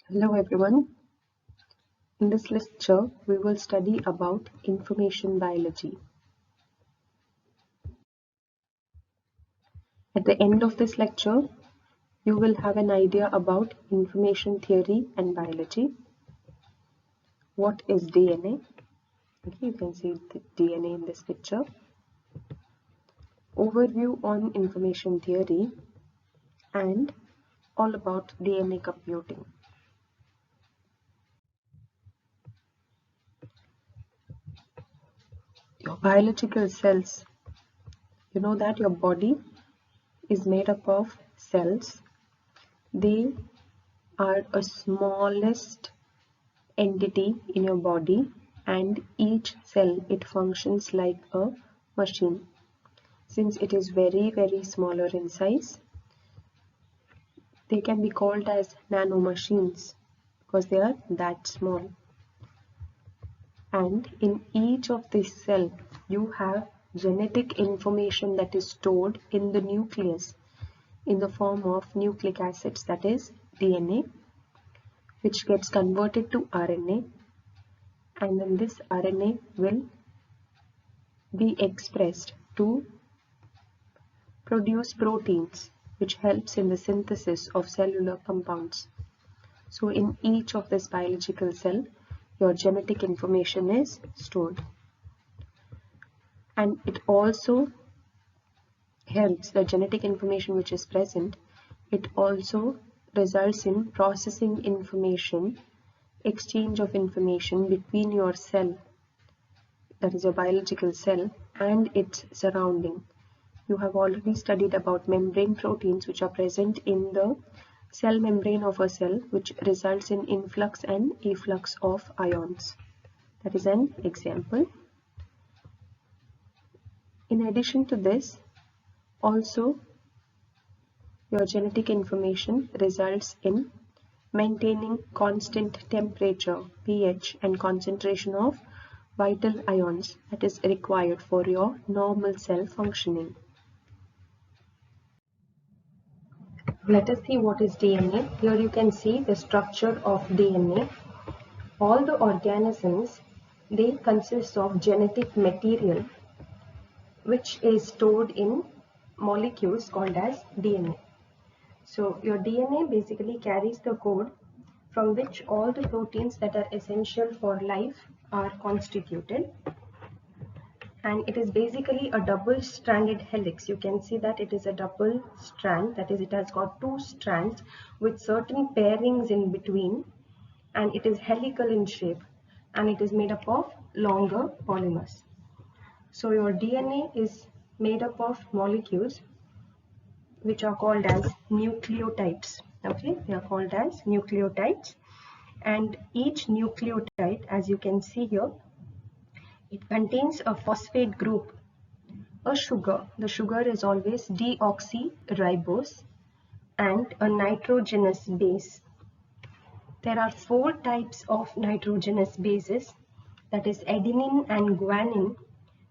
Hello everyone. In this lecture, we will study about information biology. At the end of this lecture, you will have an idea about information theory and biology. What is DNA? Okay, you can see the DNA in this picture. Overview on information theory and all about DNA computing. Your biological cells. You know that your body is made up of cells. They are a smallest entity in your body, and each cell it functions like a machine. Since it is very smaller in size, they can be called as nano machines because they are that small. And in each of these cells you have genetic information that is stored in the nucleus in the form of nucleic acids, that is DNA, which gets converted to RNA, and then this RNA will be expressed to produce proteins, which helps in the synthesis of cellular compounds. So in each of this biological cell, your genetic information is stored. And it also helps, the genetic information which is present, it also results in processing information, exchange of information between your cell, that is your biological cell, and its surrounding. You have already studied about membrane proteins which are present in the cell membrane of a cell, which results in influx and efflux of ions. That is an example. In addition to this, also your genetic information results in maintaining constant temperature, pH, and concentration of vital ions that is required for your normal cell functioning. Let us see what is DNA. Here you can see the structure of DNA. All the organisms, they consist of genetic material which is stored in molecules called as DNA. So your DNA basically carries the code from which all the proteins that are essential for life are constituted. And it is basically a double-stranded helix. You can see that it is a double strand, that is, it has got two strands with certain pairings in between, and it is helical in shape, and it is made up of longer polymers. So your DNA is made up of molecules which are called as nucleotides. Okay, they are called as nucleotides, and each nucleotide, as you can see here, it contains a phosphate group, a sugar. The sugar is always deoxyribose, and a nitrogenous base. There are 4 types of nitrogenous bases, that is adenine and guanine,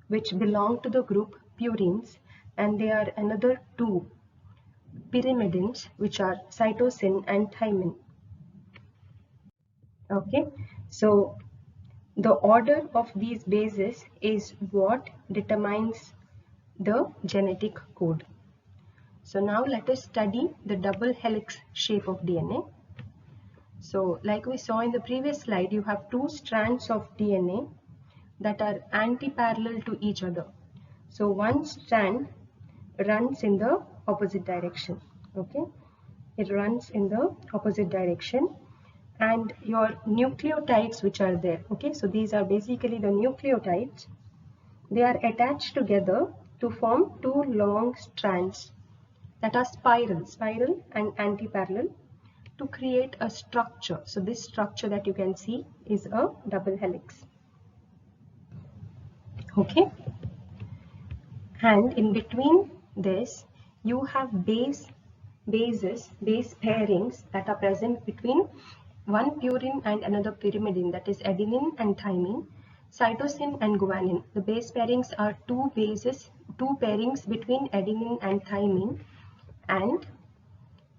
which belong to the group purines, and there are another 2 pyrimidines, which are cytosine and thymine. Okay, so the order of these bases is what determines the genetic code. So now let us study the double helix shape of DNA. So like we saw in the previous slide, you have 2 strands of DNA that are anti-parallel to each other. So one strand runs in the opposite direction. Okay, it runs in the opposite direction, and your nucleotides which are there, okay, so these are basically the nucleotides. They are attached together to form 2 long strands that are spiral and anti-parallel to create a structure. So this structure that you can see is a double helix. Okay, and in between this you have base pairings that are present between one purine and another pyrimidine, that is adenine and thymine, cytosine and guanine. The base pairings are 2 pairings between adenine and thymine, and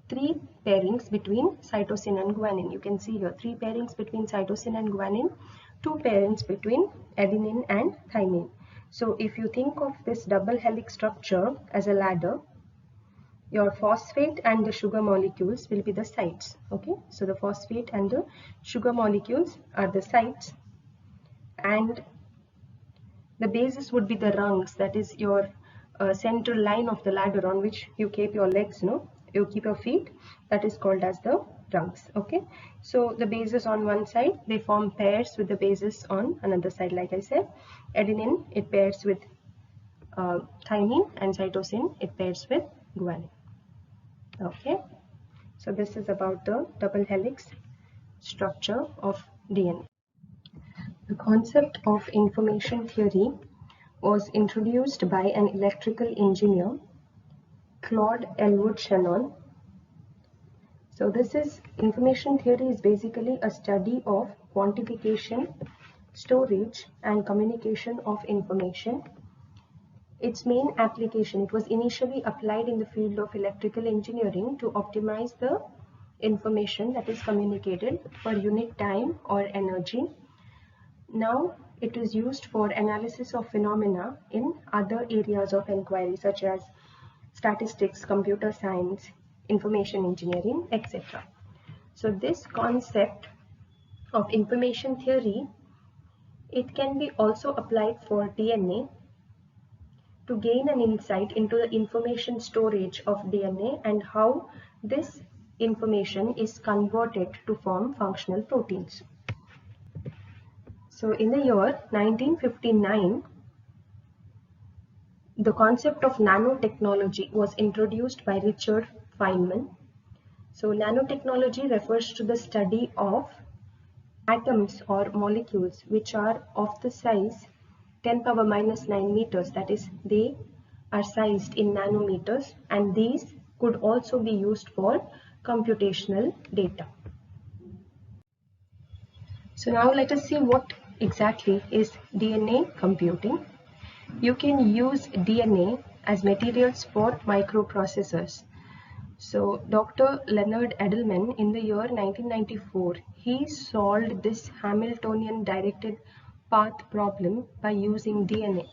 3 pairings between cytosine and guanine. You can see here 3 pairings between cytosine and guanine, 2 pairings between adenine and thymine. So if you think of this double helix structure as a ladder, your phosphate and the sugar molecules will be the sides. Okay, so the phosphate and the sugar molecules are the sides, and the bases would be the rungs, that is your central line of the ladder on which you keep your legs, you keep your feet. That is called as the rungs. Okay, so the bases on one side, they form pairs with the bases on another side. Like I said, adenine, it pairs with thymine, and cytosine, it pairs with guanine. Okay, so this is about the double helix structure of DNA. The concept of information theory was introduced by an electrical engineer, Claude Elwood Shannon. So this is information theory is basically a study of quantification, storage and communication of information. Its main application, it was initially applied in the field of electrical engineering to optimize the information that is communicated per unit time or energy. Now it is used for analysis of phenomena in other areas of inquiry such as statistics, computer science, information engineering, etc. So this concept of information theory, it can be also applied for DNA to gain an insight into the information storage of DNA and how this information is converted to form functional proteins. So in the year 1959, the concept of nanotechnology was introduced by Richard Feynman. So nanotechnology refers to the study of atoms or molecules which are of the size 10 power minus 9 meters, that is, they are sized in nanometers, and these could also be used for computational data. So now let us see what exactly is DNA computing. You can use DNA as materials for microprocessors. So Dr. Leonard Edelman, in the year 1994, he solved this Hamiltonian directed path problem by using DNA.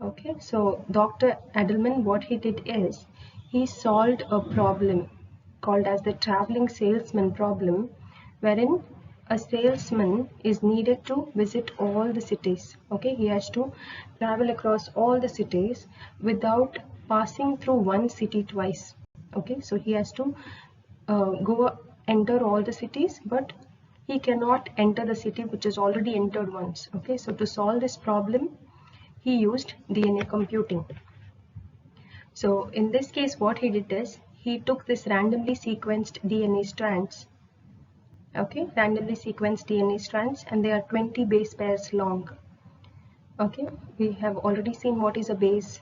Okay, so Dr. Edelman, what he did is he solved a problem called as the traveling salesman problem, wherein a salesman is needed to visit all the cities. Okay, he has to travel across all the cities without passing through one city twice. Okay, so he has to enter all the cities, but he cannot enter the city which is already entered once. Okay, so to solve this problem, he used DNA computing. So in this case, what he did is he took this randomly sequenced DNA strands. Okay, randomly sequenced DNA strands, and they are 20 base pairs long. Okay, we have already seen what is a base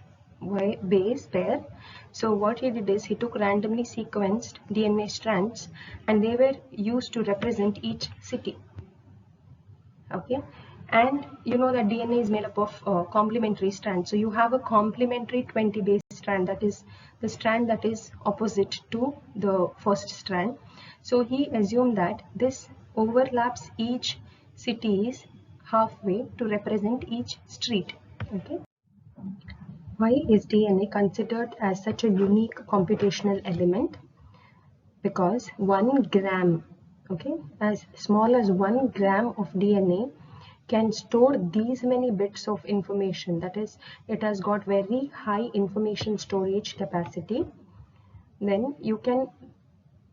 pair. So what he did is he took randomly sequenced DNA strands, and they were used to represent each city. Okay, and you know that DNA is made up of complementary strands. So you have a complementary 20 base strand, that is the strand that is opposite to the first strand. So he assumed that this overlaps each cities halfway to represent each street. Okay. Why is DNA considered as such a unique computational element? Because 1 gram, okay, as small as 1 gram of DNA can store these many bits of information. That is, it has got very high information storage capacity. Then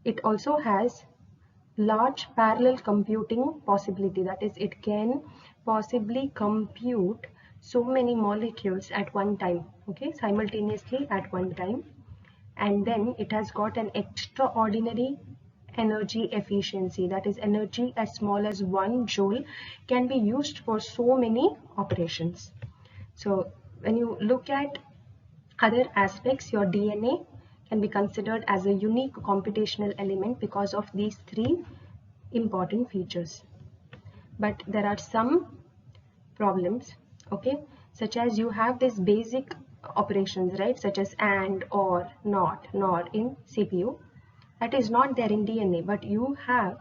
it also has large parallel computing possibility. That is, it can possibly compute so many molecules at one time, okay, simultaneously at one time. And then it has got an extraordinary energy efficiency, that is, energy as small as 1 joule can be used for so many operations. So when you look at other aspects, your DNA can be considered as a unique computational element because of these 3 important features. But there are some problems, okay, such as you have these basic operations, right, such as AND, OR, NOT, NOR in CPU, that is not there in DNA, but you have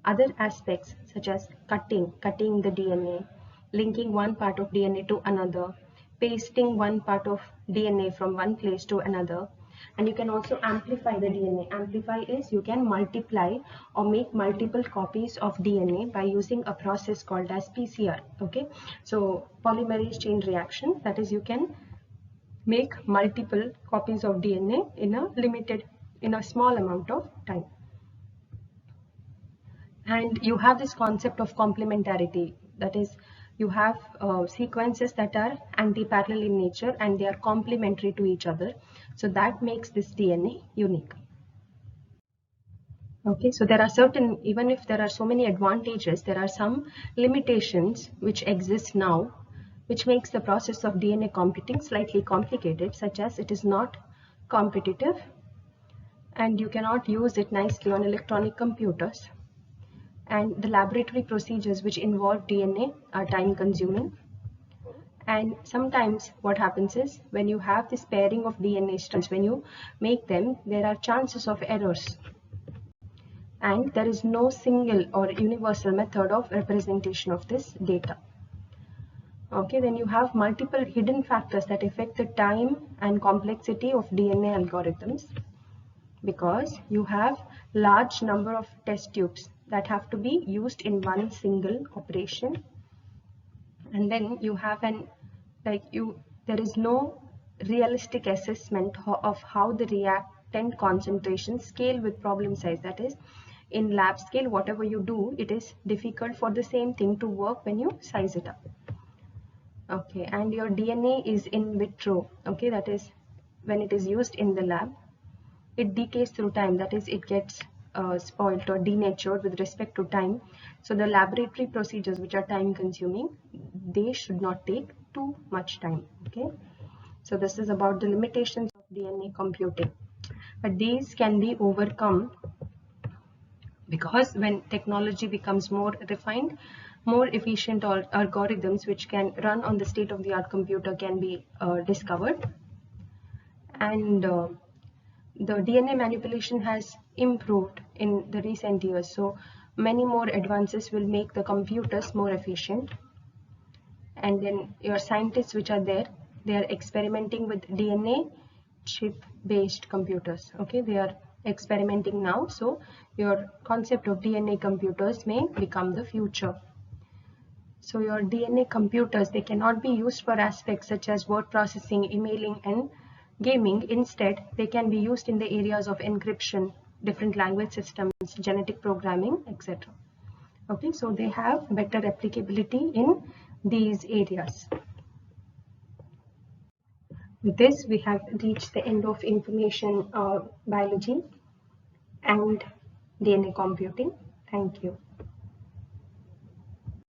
other aspects such as cutting the DNA, linking one part of DNA to another, pasting one part of DNA from one place to another, and you can also amplify the DNA. Amplify is you can multiply or make multiple copies of DNA by using a process called as PCR. Okay, so polymerase chain reaction, that is you can make multiple copies of DNA in a small amount of time. And you have this concept of complementarity, that is you have sequences that are anti-parallel in nature and they are complementary to each other, so that makes this DNA unique. Okay, so there are certain, even if there are so many advantages, there are some limitations which exist now, which makes the process of DNA computing slightly complicated, such as it is not competitive and you cannot use it nicely on electronic computers, and the laboratory procedures which involve DNA are time consuming. And sometimes what happens is when you have this pairing of DNA strands, when you make them, there are chances of errors. And there is no single or universal method of representation of this data. Okay, then you have multiple hidden factors that affect the time and complexity of DNA algorithms, because you have large number of test tubes that have to be used in one single operation, and then you have there is no realistic assessment of how the reactant concentration scale with problem size. That is, in lab scale, whatever you do, it is difficult for the same thing to work when you size it up. Okay, and your DNA is in vitro. Okay, that is when it is used in the lab, it decays through time, that is it gets spoiled or denatured with respect to time. So the laboratory procedures which are time consuming, they should not take too much time. Okay, so this is about the limitations of DNA computing, but these can be overcome because when technology becomes more refined, more efficient algorithms which can run on the state-of-the-art computer can be discovered, and the DNA manipulation has improved in the recent years, so many more advances will make the computers more efficient. And then your scientists which are there, they are experimenting with DNA chip based computers. Okay, they are experimenting now, so your concept of DNA computers may become the future. So your DNA computers, they cannot be used for aspects such as word processing, emailing, and gaming. Instead, they can be used in the areas of encryption, different language systems, genetic programming, etc. Okay, so they have better applicability in these areas. With this, we have reached the end of information biology and DNA computing. Thank you.